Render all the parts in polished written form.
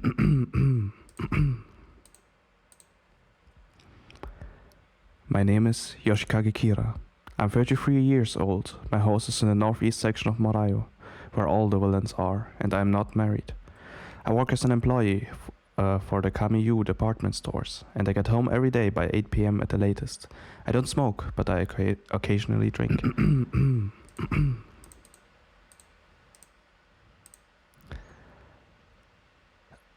My name is Yoshikage Kira. I'm 33 years old. My house is in the northeast section of Morayo, where all the villains are, and I'm not married. I work as an employee for the Kamiyu department stores, and I get home every day by 8 p.m. at the latest. I don't smoke, but I occasionally drink.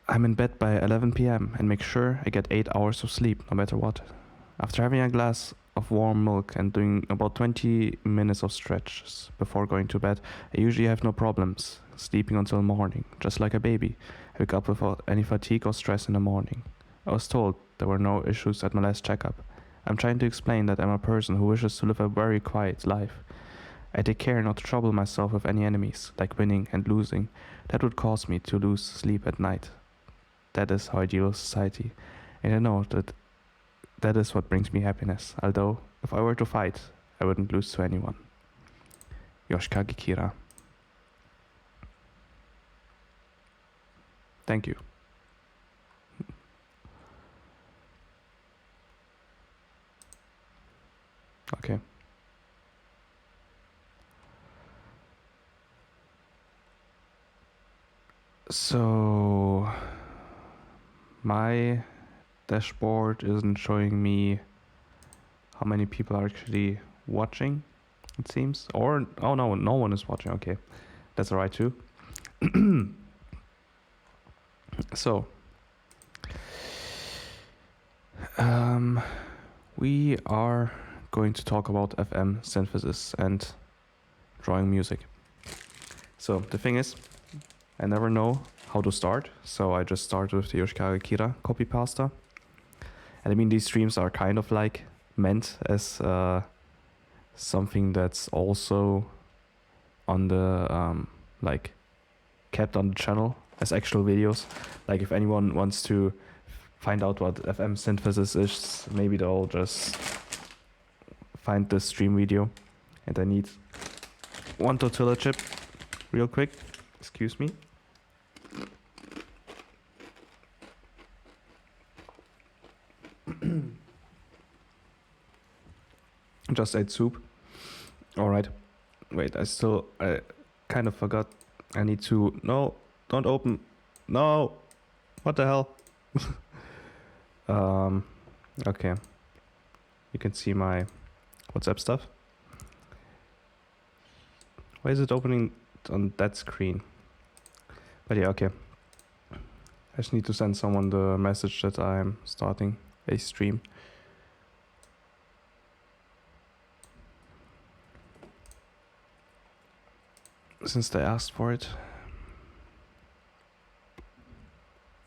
I'm in bed by 11 p.m. and make sure I get 8 hours of sleep, no matter what. After having a glass of warm milk and doing about 20 minutes of stretches before going to bed, I usually have no problems sleeping until morning, just like a baby. I wake up without any fatigue or stress in the morning. I was told there were no issues at my last checkup. I'm trying to explain that I'm a person who wishes to live a very quiet life. I take care not to trouble myself with any enemies, like winning and losing. That would cause me to lose sleep at night. That is how I deal with society. And I know that is what brings me happiness, although if I were to fight, I wouldn't lose to anyone. Yoshikage Kira. Thank you. Okay. So my dashboard isn't showing me how many people are actually watching, it seems. Or, oh no, no one is watching. Okay, that's alright too. So, we are going to talk about FM synthesis and drawing music. So the thing is, I never know how to start, so I just start with the Yoshikage Kira copy pasta. And I mean, these streams are kind of like meant as something that's also on the like kept on the channel as actual videos. Like if anyone wants to find out what FM synthesis is, maybe they'll just find this stream video. And I need one tortilla chip real quick. Excuse me. Just ate soup. Alright. Wait, I kind of forgot. I need to... No, don't open. No! What the hell? Okay. You can see my WhatsApp stuff. Why is it opening on that screen? But yeah, okay. I just need to send someone the message that I'm starting a stream. Since they asked for it.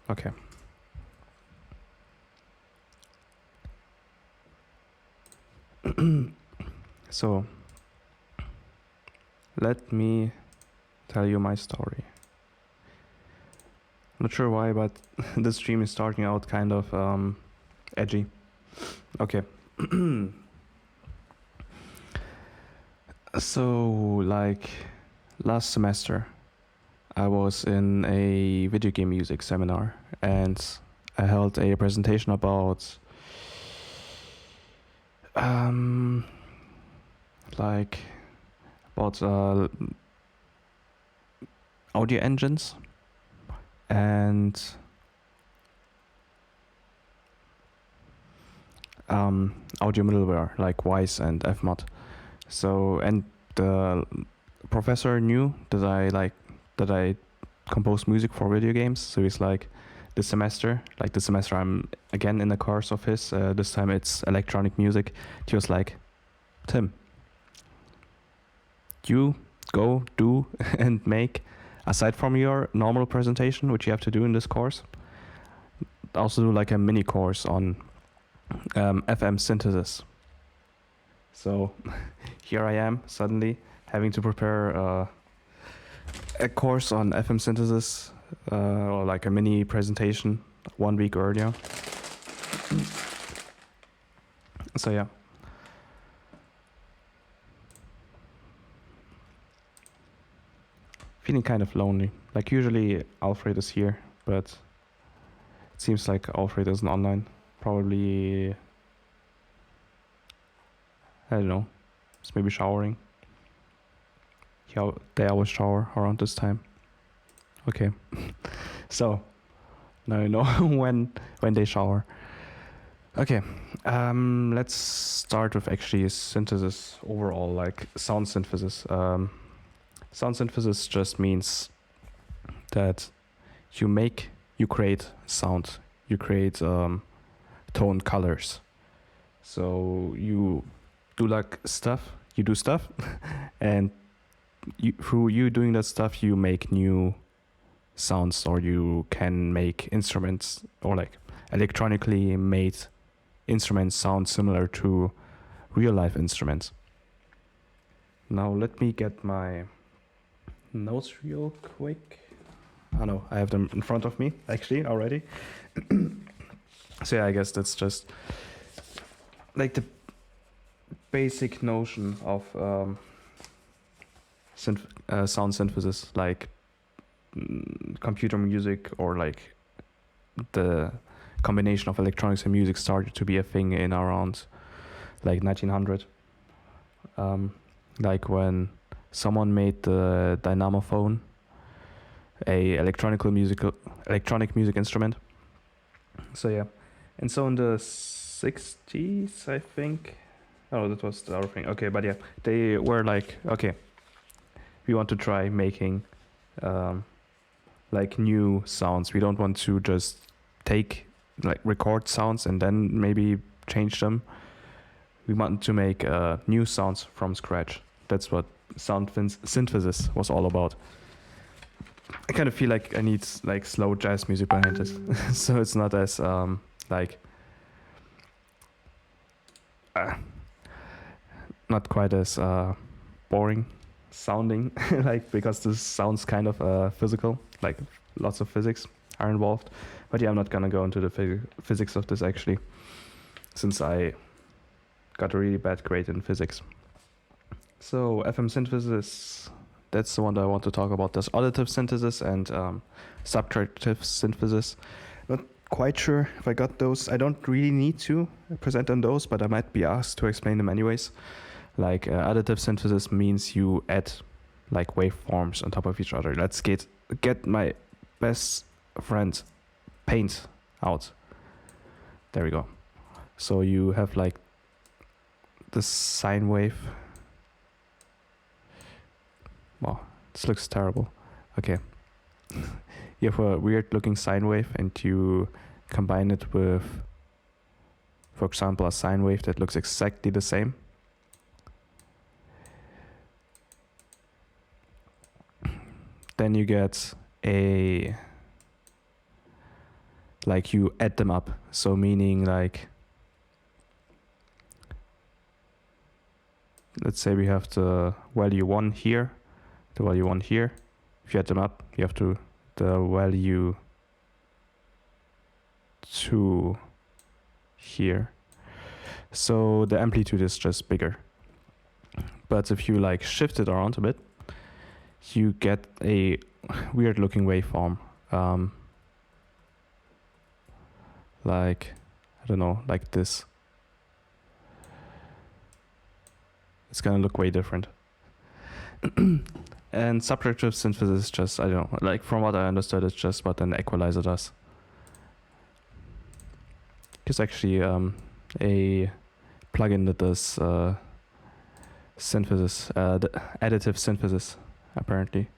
Okay. So, let me tell you my story. Not sure why, but this stream is starting out kind of edgy. Okay. So, like last semester, I was in a video game music seminar and I held a presentation about audio engines and audio middleware like Wise and Fmod. So, and the professor knew that I compose music for video games. So he's like, this semester I'm again in a course of his. This time it's electronic music. He was like, Tim, you go do and make, aside from your normal presentation, which you have to do in this course, also do like a mini course on FM synthesis. So here I am suddenly having to prepare a course on FM synthesis, or like a mini presentation 1 week earlier. So yeah. Feeling kind of lonely. Like usually Alfred is here, but Seems like Alfred isn't online. Probably, I don't know, it's maybe showering. They always shower around this time. Okay, so now you know when they shower. Okay, let's start with actually synthesis overall, like sound synthesis. Sound synthesis just means that you create sound, you create tone colors. So you do stuff, and through you doing that stuff, you make new sounds, or you can make instruments, or like electronically made instruments sound similar to real life instruments. Now let me get my notes real quick. Oh no, I have them in front of me actually already. So yeah, I guess that's just like the basic notion of sound synthesis, like computer music, or like the combination of electronics and music started to be a thing in around like 1900. Like when someone made the dynamophone, a electronic music instrument. So yeah, and so in the 60s, I think. Oh, that was the other thing. Okay, but yeah, they were like, okay, we want to try making like new sounds. We don't want to just record sounds and then maybe change them. We want to make new sounds from scratch. That's what sound synthesis was all about. I kind of feel like I need like slow jazz music behind this, so it's not as not quite as boring sounding, like, because this sounds kind of physical, like lots of physics are involved. But yeah, I'm not gonna go into the physics of this actually, since I got a really bad grade in physics. So FM synthesis, that's the one that I want to talk about. There's additive synthesis and subtractive synthesis. Not quite sure if I got those. I don't really need to present on those, but I might be asked to explain them anyways. Like additive synthesis means you add like waveforms on top of each other. Let's get my best friend paint out. There we go. So you have like the sine wave. Wow, this looks terrible. Okay. You have a weird looking sine wave and you combine it with, for example, a sine wave that looks exactly the same. Then you get you add them up. So meaning like, let's say we have the value 1 here, the value 1 here. If you add them up, you have the value 2 here. So the amplitude is just bigger. But if you like shift it around a bit, you get a weird looking waveform. Like, I don't know, like this. It's gonna look way different. And subtractive synthesis is just, I don't know, like from what I understood, it's just what an equalizer does. It's actually a plugin that does synthesis, the additive synthesis, apparently.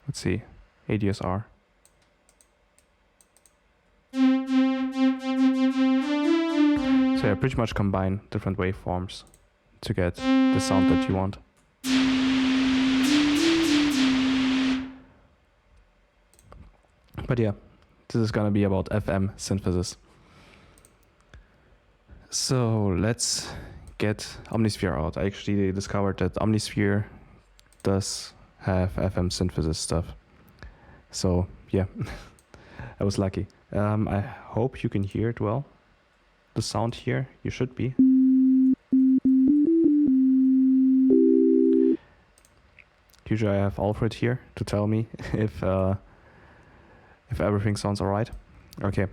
Let's see, ADSR. So yeah, pretty much combine different waveforms to get the sound that you want. But yeah, this is gonna be about FM synthesis. So let's get Omnisphere out. I actually discovered that Omnisphere does have FM synthesis stuff. So yeah, I was lucky. I hope you can hear it well. The sound here, you should be. Usually I have Alfred here to tell me if everything sounds alright. Okay,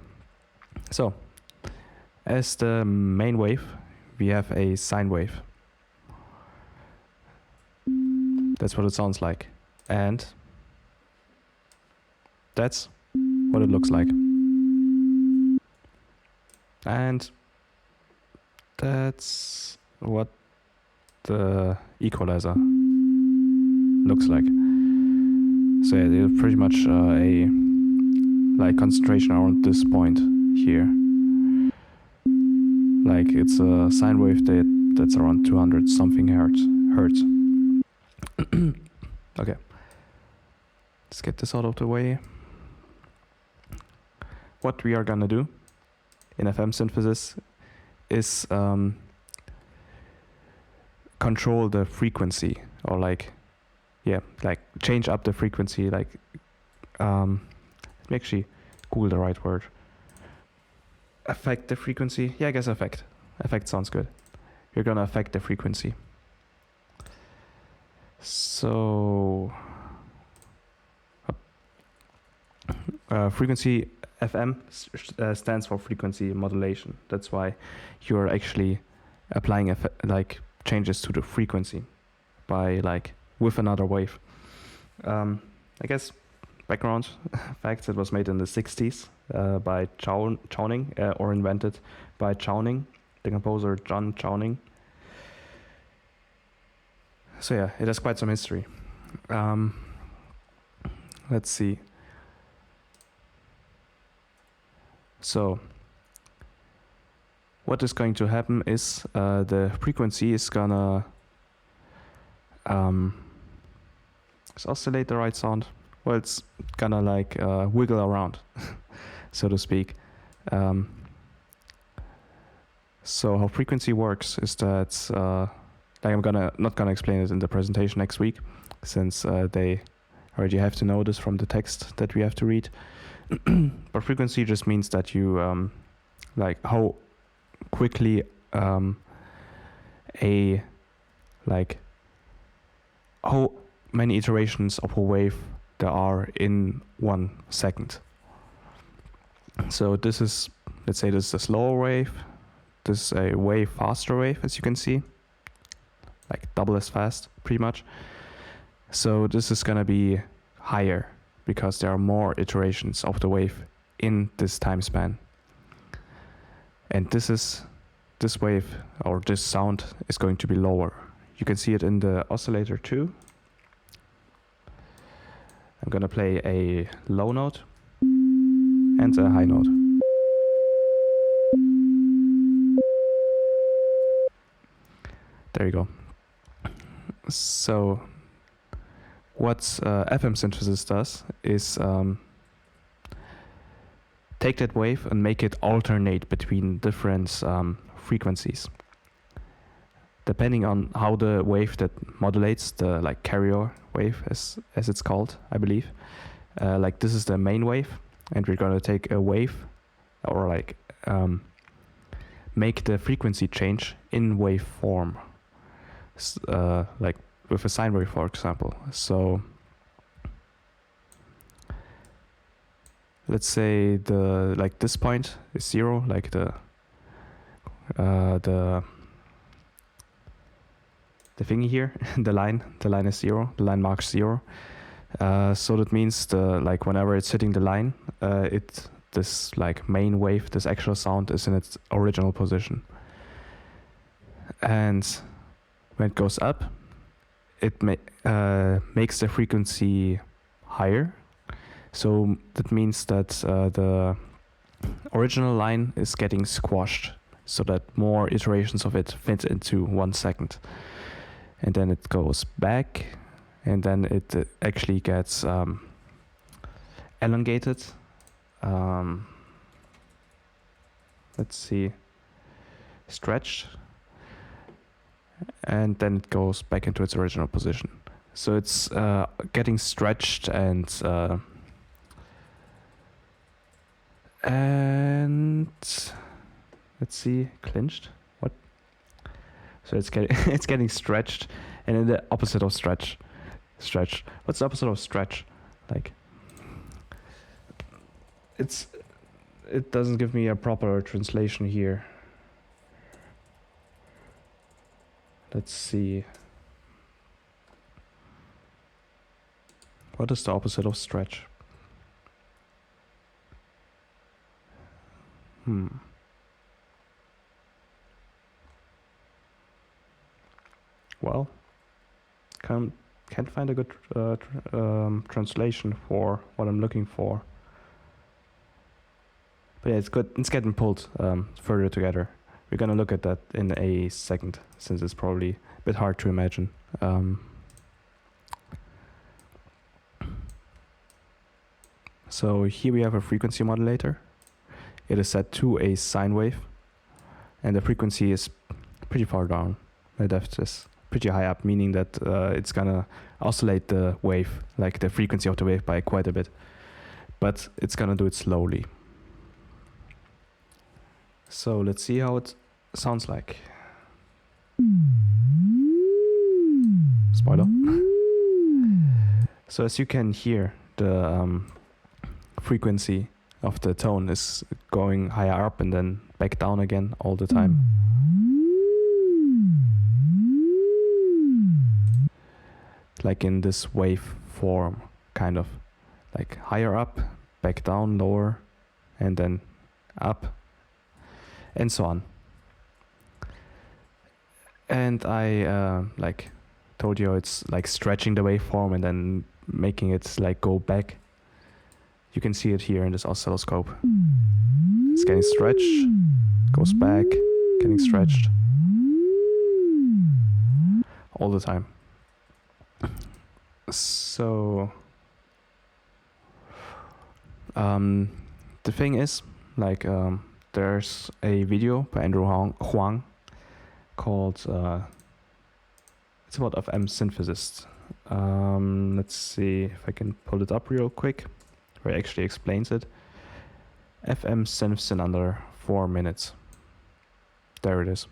so as the main wave, we have a sine wave. That's what it sounds like. And that's what it looks like. And that's what the equalizer looks like. So yeah, it's pretty much a like concentration around this point here. Like it's a sine wave that's around 200 something hertz. Okay, let's get this out of the way. What we are gonna do in FM synthesis is control the frequency, or like change up the frequency, like let me actually Google the right word. Affect the frequency. Yeah, I guess affect sounds good. You're gonna affect the frequency. So frequency FM stands for frequency modulation. That's why you're actually applying like changes to the frequency by like with another wave. I guess background facts: it was made in the 60s by Chowning, or invented by Chowning, the composer John Chowning. So yeah, it has quite some history. Let's see. So what is going to happen is the frequency is gonna is oscillate the right sound? Well, it's gonna like wiggle around, so to speak. So how frequency works is that like I'm not gonna explain it in the presentation next week, since they already have to know this from the text that we have to read. But frequency just means that you like how quickly how many iterations of a wave there are in 1 second. So this is, let's say this is a slower wave, this is a way faster wave, as you can see, like double as fast pretty much. So this is gonna be higher because there are more iterations of the wave in this time span. And this wave, or this sound, is going to be lower. You can see it in the oscillator too. I'm gonna play a low note and a high note. There you go. So what FM synthesis does is take that wave and make it alternate between different frequencies, depending on how the wave that modulates, the like carrier wave as it's called, I believe. Like this is the main wave, and we're gonna take a wave, or like make the frequency change in wave form, like with a sine wave, for example. So let's say this point is 0, like the thingy here, the line is 0, the line marks 0. So that means whenever it's hitting the line, this like main wave, this actual sound, is in its original position. And when it goes up, it makes the frequency higher. So that means that the original line is getting squashed, so that more iterations of it fit into 1 second. And then it goes back, and then it actually gets elongated. Let's see, stretched, and then it goes back into its original position. So it's getting stretched and let's see, clinched. What? So it's getting it's getting stretched, and then the opposite of stretch. Stretch. What's the opposite of stretch? Like, it doesn't give me a proper translation here. Let's see. What is the opposite of stretch? Well, can't find a good translation for what I'm looking for. But yeah, it's good. It's getting pulled further together. We're gonna look at that in a second, since it's probably a bit hard to imagine. So here we have a frequency modulator. It is set to a sine wave, and the frequency is pretty far down. The depth is pretty high up, meaning that it's gonna oscillate the wave, like the frequency of the wave, by quite a bit. But it's gonna do it slowly. So let's see how it sounds like. Spoiler. So as you can hear, the frequency of the tone is going higher up and then back down again all the time. Like in this wave form, kind of. Like higher up, back down, lower, and then up, and so on. And I like told you it's like stretching the waveform and then making it like go back. You can see it here in this oscilloscope. It's getting stretched, goes back, getting stretched all the time. So the thing is, like, there's a video by Andrew Huang called it's about FM synthesis. Let's see if I can pull it up real quick, where he actually explains it. FM synthesis in under 4 minutes. There it is.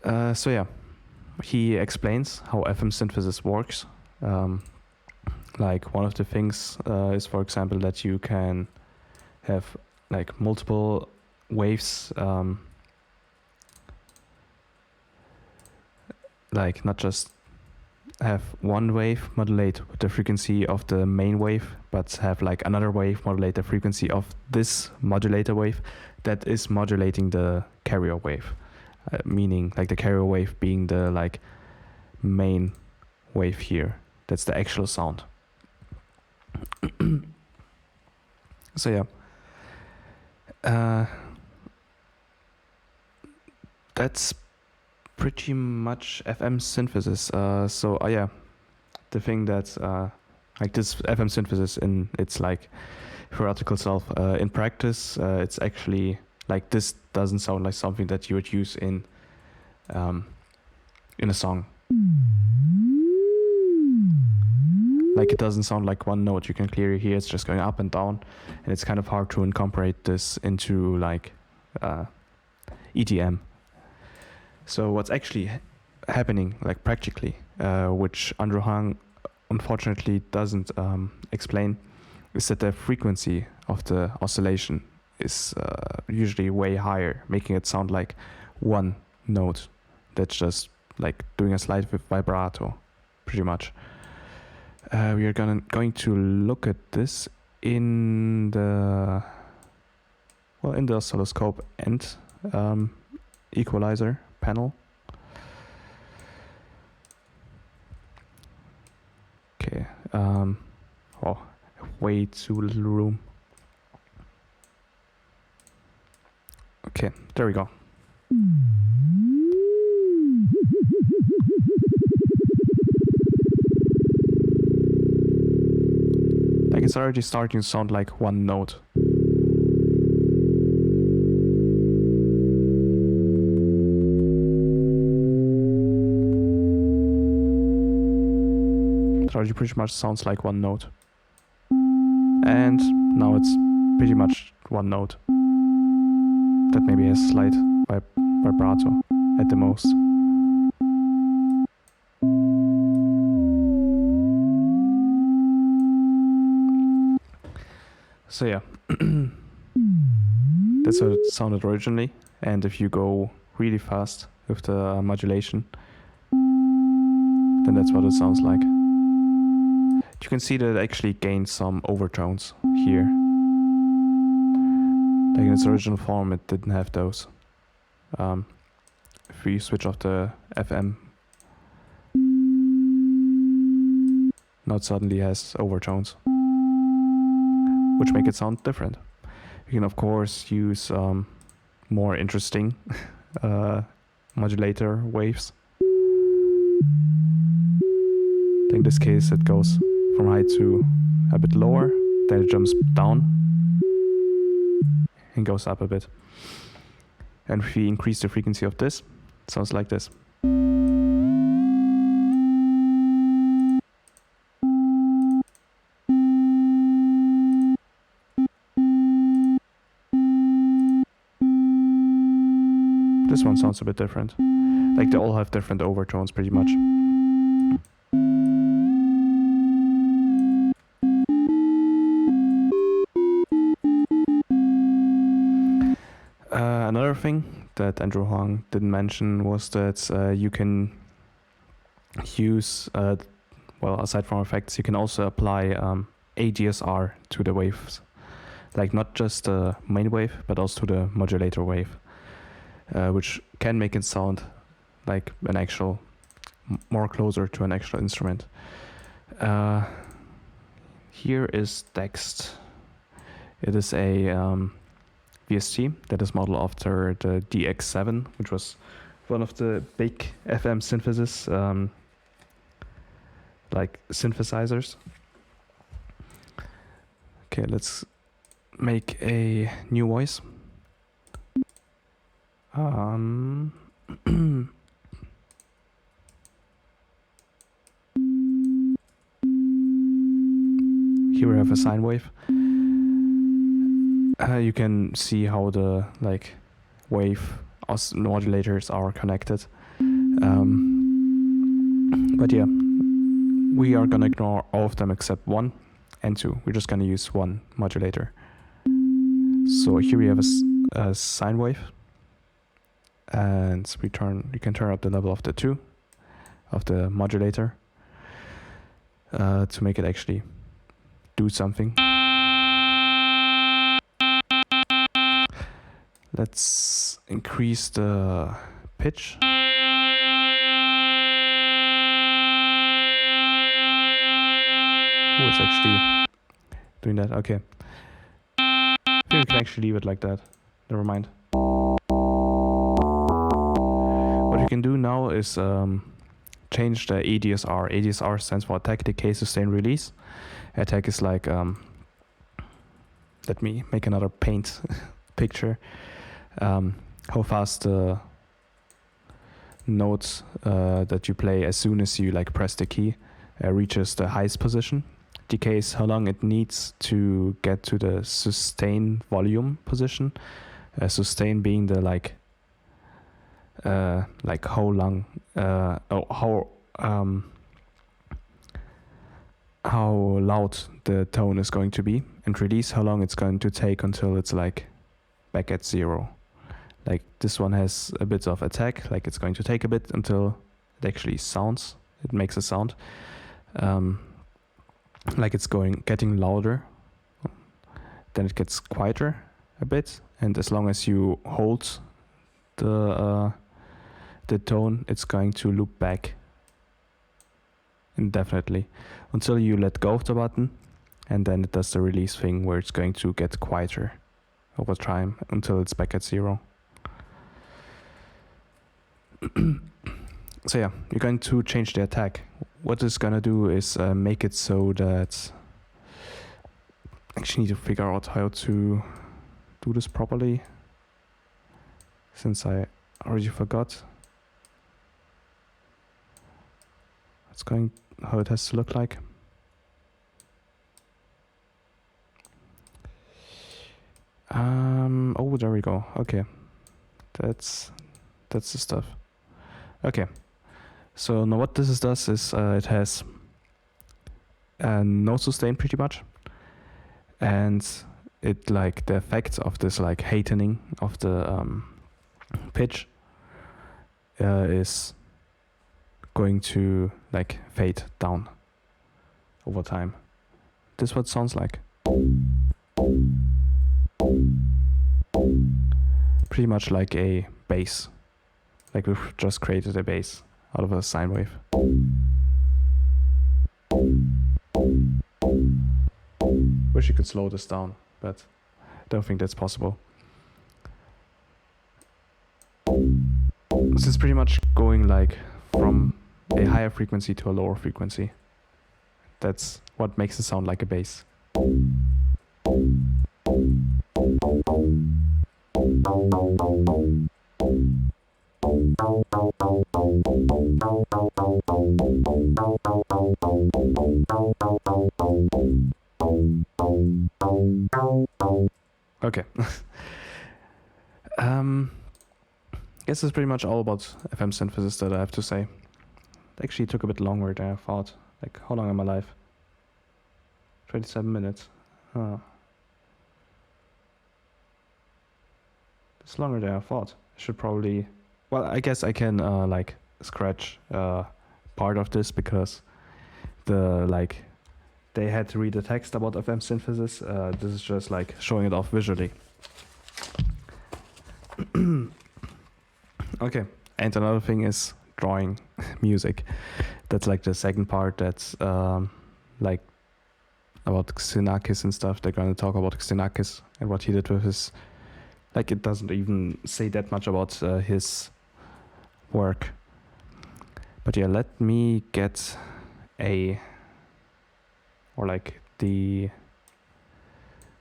So yeah, he explains how FM synthesis works. Like one of the things is, for example, that you can have like multiple waves, like not just have one wave modulate with the frequency of the main wave, but have like another wave modulate the frequency of this modulator wave that is modulating the carrier wave, meaning like the carrier wave being the like main wave here. That's the actual sound. So yeah, that's pretty much FM synthesis. So yeah, the thing that like this FM synthesis in its like theoretical self, in practice, it's actually like this doesn't sound like something that you would use in a song. Like it doesn't sound like one note. You can clearly hear it's just going up and down, and it's kind of hard to incorporate this into like EDM. So what's actually happening, like practically, which Andrew Huang unfortunately doesn't explain, is that the frequency of the oscillation is usually way higher, making it sound like one note that's just like doing a slight vibrato, pretty much. We are going to look at this in the oscilloscope and equalizer panel. Okay, way too little room. Okay, there we go. Like it's already starting to sound like one note. It already pretty much sounds like one note. And now it's pretty much one note. That maybe has slight vibrato at the most. So yeah, that's how it sounded originally. And if you go really fast with the modulation, then that's what it sounds like. You can see that it actually gains some overtones here. Like in its original form, it didn't have those. If we switch off the FM, now it suddenly has overtones, which make it sound different. You can of course use more interesting modulator waves. In this case it goes from high to a bit lower, then it jumps down and goes up a bit. And if we increase the frequency of this, it sounds like this. This one sounds a bit different. Like they all have different overtones pretty much. Another thing that Andrew Huang didn't mention was that you can use, well, aside from effects, you can also apply ADSR to the waves. Like not just the main wave, but also to the modulator wave, which can make it sound like an actual, more closer to an actual instrument. Here is text. It is a VST that is modeled after the DX7, which was one of the big FM synthesis like synthesizers. Okay, let's make a new voice. Here we have a sine wave. You can see how the wave modulators are connected. But yeah, we are gonna ignore all of them except 1 and 2. We're just gonna use one modulator. So here we have a sine wave, and we can turn up the level of the 2 of the modulator to make it actually do something. Let's increase the pitch. Oh, it's actually doing that. Okay. I think we can actually leave it like that. Never mind. What you can do now is change the ADSR. ADSR stands for attack, decay, sustain, release. Attack is like, let me make another paint picture. How fast the notes that you play as soon as you press the key reaches the highest position. Decay is how long it needs to get to the sustain volume position. Sustain being the how long, how loud the tone is going to be, and release how long it's going to take until it's back at 0. This one has a bit of attack, it's going to take a bit until it actually sounds, it makes a sound. It's getting louder, then it gets quieter a bit, and as long as you hold the tone, it's going to loop back indefinitely until you let go of the button, and then it does the release thing where it's going to get quieter over time until it's back at 0. So yeah, you're going to change the attack. What it's gonna do is make it so that I actually need to figure out how to do this properly, since I already forgot how it has to look like. Oh, there we go. Okay, that's the stuff. Okay, so now what this does is it has no sustain pretty much, and it like the effect of this like hastening of the pitch is going to like fade down over time. This is what it sounds like. Pretty much like a bass. Like we've just created a bass out of a sine wave. Wish you could slow this down, but I don't think that's possible. This is pretty much going like from a higher frequency to a lower frequency. That's what makes it sound like a bass. Okay. Guess that's pretty much all about FM synthesis that I have to say. It actually took a bit longer than I thought. Like, how long am I live? 27 minutes. Oh. It's longer than I thought. I should probably... Well, I guess I can like scratch part of this because they had to read the text about FM synthesis. This is just like showing it off visually. Okay, and another thing is drawing music. That's like the second part. That's like about Xenakis and stuff. They're going to talk about Xenakis and what he did with his... Like, it doesn't even say that much about his work. But yeah, let me get the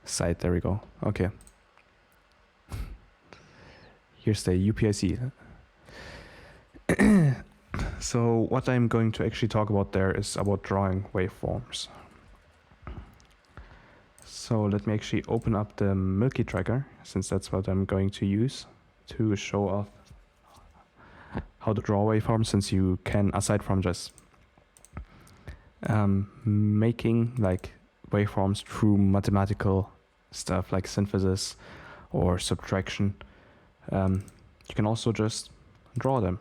site. There we go. Okay. Here's the UPIC. So what I'm going to actually talk about there is about drawing waveforms. So let me actually open up the Milky tracker, since that's what I'm going to use to show off how to draw waveforms, since you can, aside from just making like waveforms through mathematical stuff like synthesis or subtraction, you can also just draw them.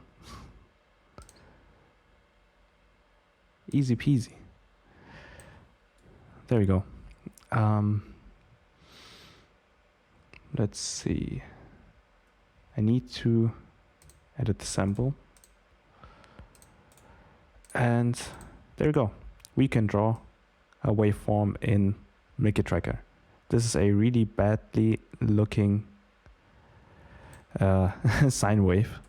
Easy peasy. There we go. Let's see. I need to edit the sample. And there we go. We can draw a waveform in Milky Tracker. This is a really badly looking sine wave.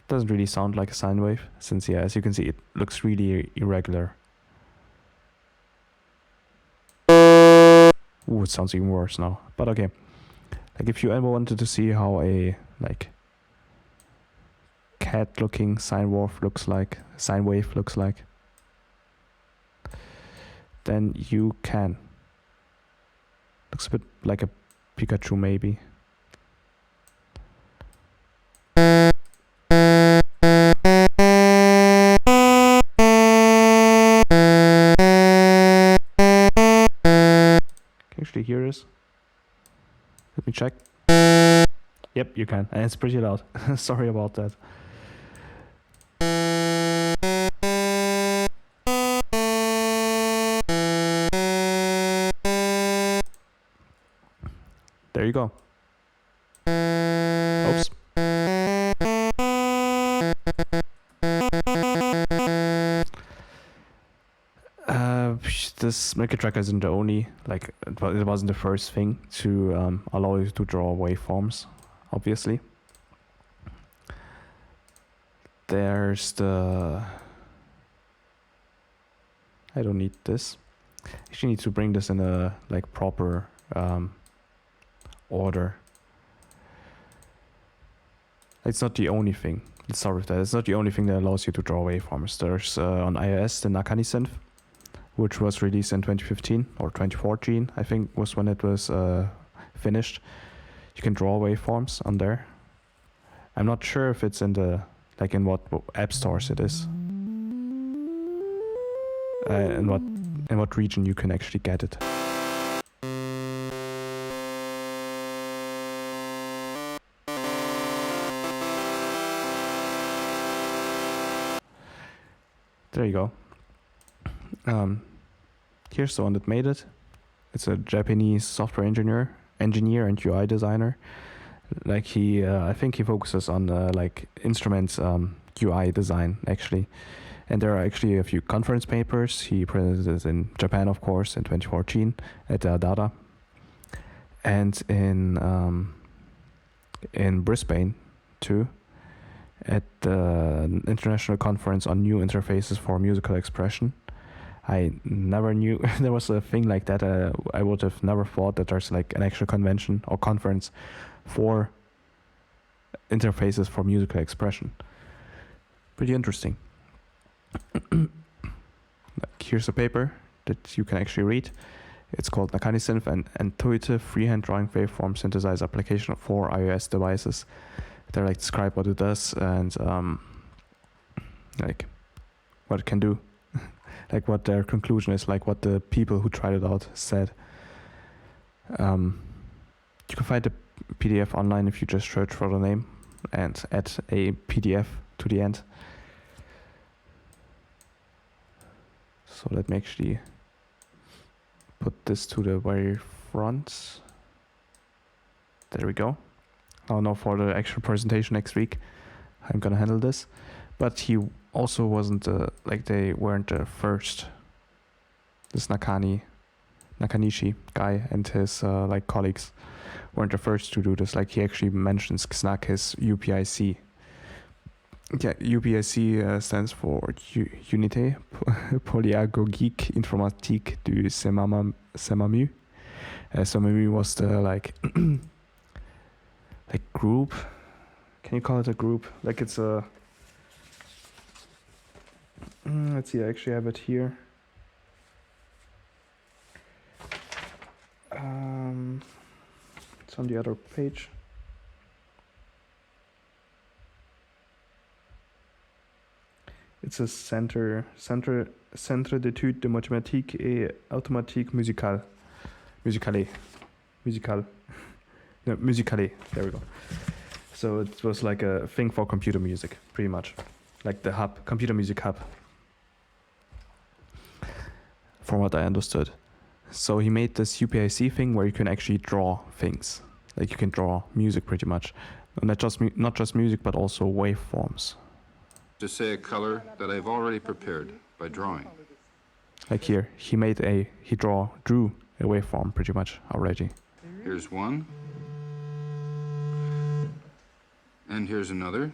Doesn't really sound like a sine wave, since yeah, as you can see, it looks really irregular. Ooh, it sounds even worse now. But okay, like if you ever wanted to see how a like cat-looking sine wave looks like, then you can. Looks a bit like a Pikachu, maybe. Hear this? Let me check. Yep, you can, and it's pretty loud. Sorry about that. There you go. Oops. This Milky Tracker isn't the only, like, it wasn't the first thing to allow you to draw waveforms, obviously. There's the... I don't need this. I actually need to bring this in a, like, proper order. It's not the only thing. Let's start with that. It's not the only thing that allows you to draw waveforms. There's on iOS the Nakani synth, which was released in 2015 or 2014, I think was when it was finished. You can draw waveforms on there. I'm not sure if it's in the, like in what app stores it is. in what region you can actually get it. There you go. Here's the one that made it. It's a Japanese software engineer and UI designer. Like I think he focuses on like instruments UI design actually. And there are actually a few conference papers. He presented in Japan, of course, in 2014 at Data, and in Brisbane too, at the International Conference on New Interfaces for Musical Expression. I never knew there was a thing like that. I would have never thought that there's like an actual convention or conference for interfaces for musical expression. Pretty interesting. Here's a paper that you can actually read. It's called Mechanisynth, an intuitive freehand drawing waveform synthesizer application for iOS devices. They like describe what it does and like what it can do, like what their conclusion is, like what the people who tried it out said. You can find the PDF online if you just search for the name and add a PDF to the end. So let me actually put this to the very front. There we go. I'll know for the actual presentation next week. I'm gonna handle this. But he also wasn't like they weren't the first. This Nakanishi guy and his like colleagues weren't the first to do this. Like he actually mentions Xnak, his UPIC. Yeah, UPIC stands for Unité Pédagogique Informatique du SEMAMU. SEMAMU was the like group. Can you call it a group? Like it's a. Let's see. I actually have it here. It's on the other page. It's a Centre d'études de mathématiques et automatique musicale. Musicale. No, musicale. There we go. So it was like a thing for computer music, pretty much. Like the hub, computer music hub. From what I understood. So he made this UPIC thing where you can actually draw things. Like you can draw music pretty much. And not just music, but also waveforms. To say a color that I've already prepared by drawing. Like here, he drew a waveform pretty much already. Here's one. And here's another.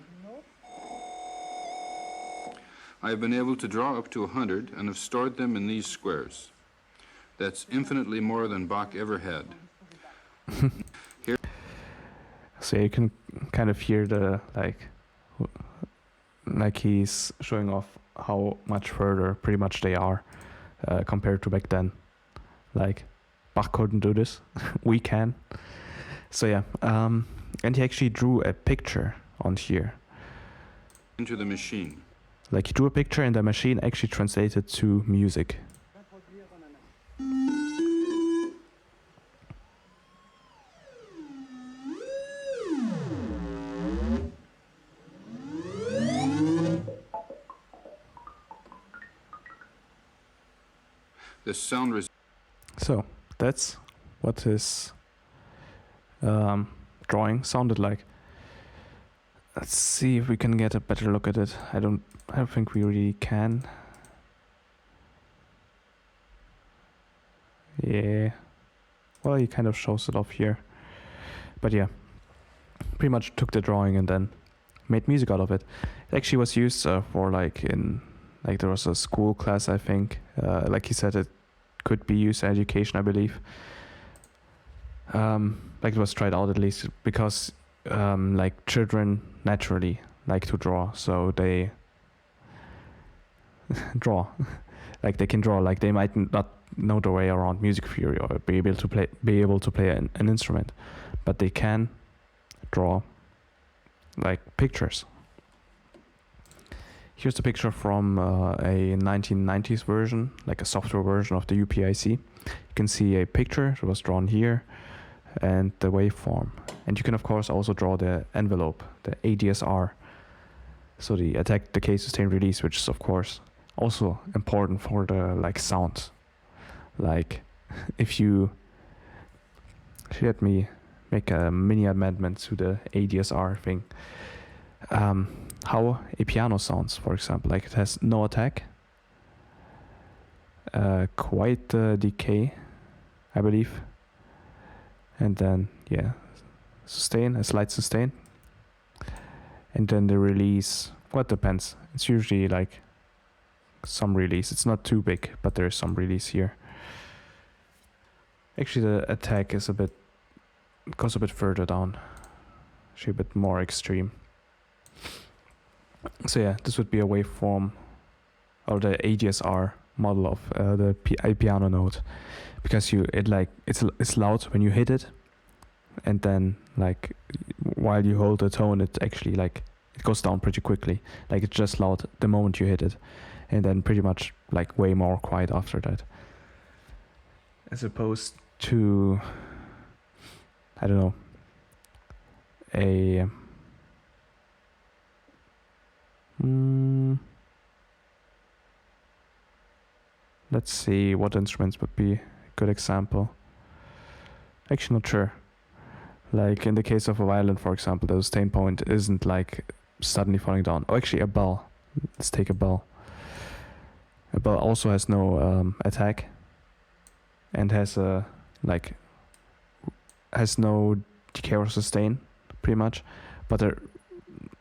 I've been able to draw up to 100 and have stored them in these squares. That's infinitely more than Bach ever had. Here. So you can kind of hear the like he's showing off how much further pretty much they are compared to back then. Like Bach couldn't do this. We can. So yeah, and he actually drew a picture on here. Into the machine. Like he drew a picture and the machine actually translated to music. The sound. So that's what his drawing sounded like. Let's see if we can get a better look at it. I don't think we really can. Yeah. Well, he kind of shows it off here. But yeah, pretty much took the drawing and then made music out of it. It actually was used for there was a school class, I think. Like he said, it could be used in education, I believe. Like it was tried out at least because like children naturally like to draw, so they draw. Like they can draw. Like they might not know the way around music theory or be able to play an instrument, but they can draw like pictures. Here's a picture from a 1990s version, like a software version of the UPIC. You can see a picture that was drawn here and the waveform. And you can of course also draw the envelope, the ADSR. So the attack, decay, sustain, release, which is of course also important for the like sound. Like if you let me make a mini amendment to the ADSR thing. How a piano sounds, for example, like it has no attack, quite decay, I believe, and then yeah, sustain, a slight sustain, and then the release. Well, it depends. It's usually like some release. It's not too big, but there is some release here. Actually, the attack is goes a bit further down, actually a bit more extreme. So yeah, this would be a waveform or the ADSR model of the piano note, because it's loud when you hit it, and then like while you hold the tone, it actually like it goes down pretty quickly. Like it's just loud the moment you hit it, and then pretty much like way more quiet after that. As opposed to, I don't know, a let's see what instruments would be a good example. Actually not sure. Like in the case of a violin, for example, the sustain point isn't like suddenly falling down. Oh, actually a bell. Let's take a bell. A bell also has no attack and has no decay or sustain, pretty much. But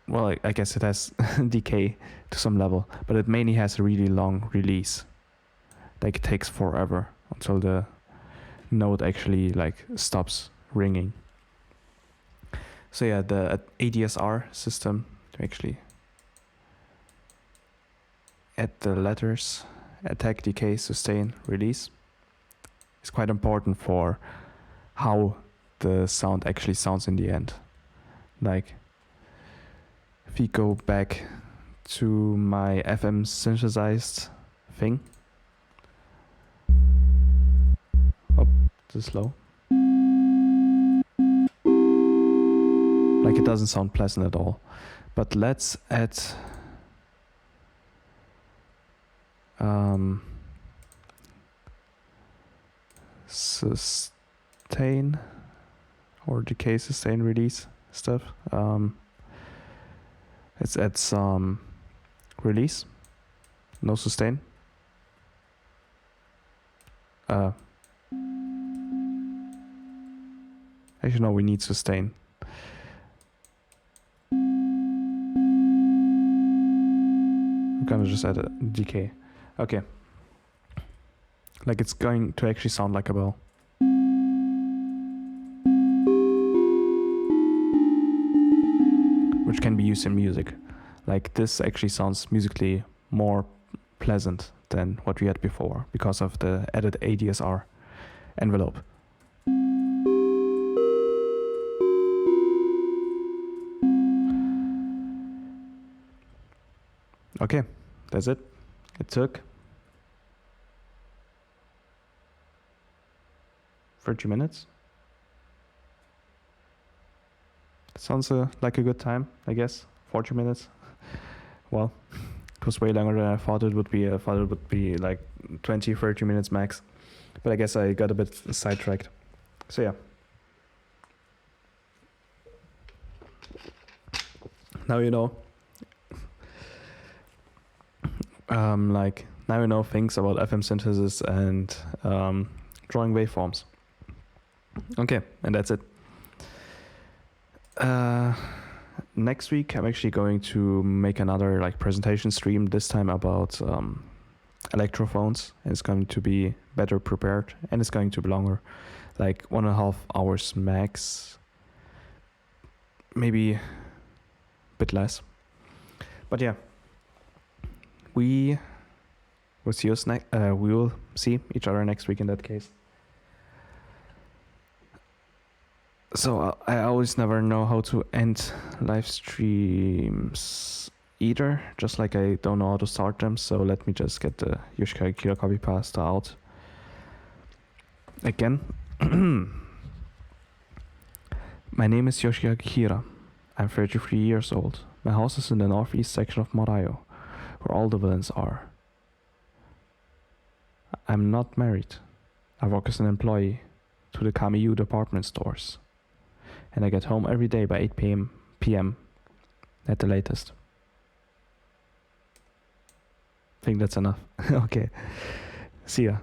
well, I guess it has decay to some level, but it mainly has a really long release. Like it takes forever until the note actually like stops ringing. So yeah, the ADSR system, to actually add the letters attack, decay, sustain, release, is quite important for how the sound actually sounds in the end. Like if we go back to my FM synthesized thing. Oh, this is low. Like it doesn't sound pleasant at all. But let's add sustain or decay, sustain, release stuff. Let's add some release, no sustain. Actually, no, we need sustain. I'm gonna just add a decay. Okay. Like it's going to actually sound like a bell. Which can be used in music. Like this actually sounds musically more pleasant than what we had before because of the added ADSR envelope. Okay, that's it. It took 30 minutes. Sounds like a good time, I guess. 40 minutes. Well, it was way longer than I thought it would be. I thought it would be like 20, 30 minutes max. But I guess I got a bit sidetracked. So yeah. Now you know. Now you know things about FM synthesis and drawing waveforms. Okay, and that's it. Next week I'm actually going to make another like presentation stream, this time about electrophones, and it's going to be better prepared and it's going to be longer, like 1.5 hours max, maybe a bit less. But yeah, we will see we will see each other next week in that case. So I always never know how to end live streams. either, just like I don't know how to start them, so let me just get the Yoshikage Kira copy pasta out. Again. My name is Yoshikage Kira. I'm 33 years old. My house is in the northeast section of Morayo, where all the villains are. I'm not married. I work as an employee to the Kamiyu department stores, and I get home every day by 8 p.m. at the latest. I think that's enough. Okay. See ya.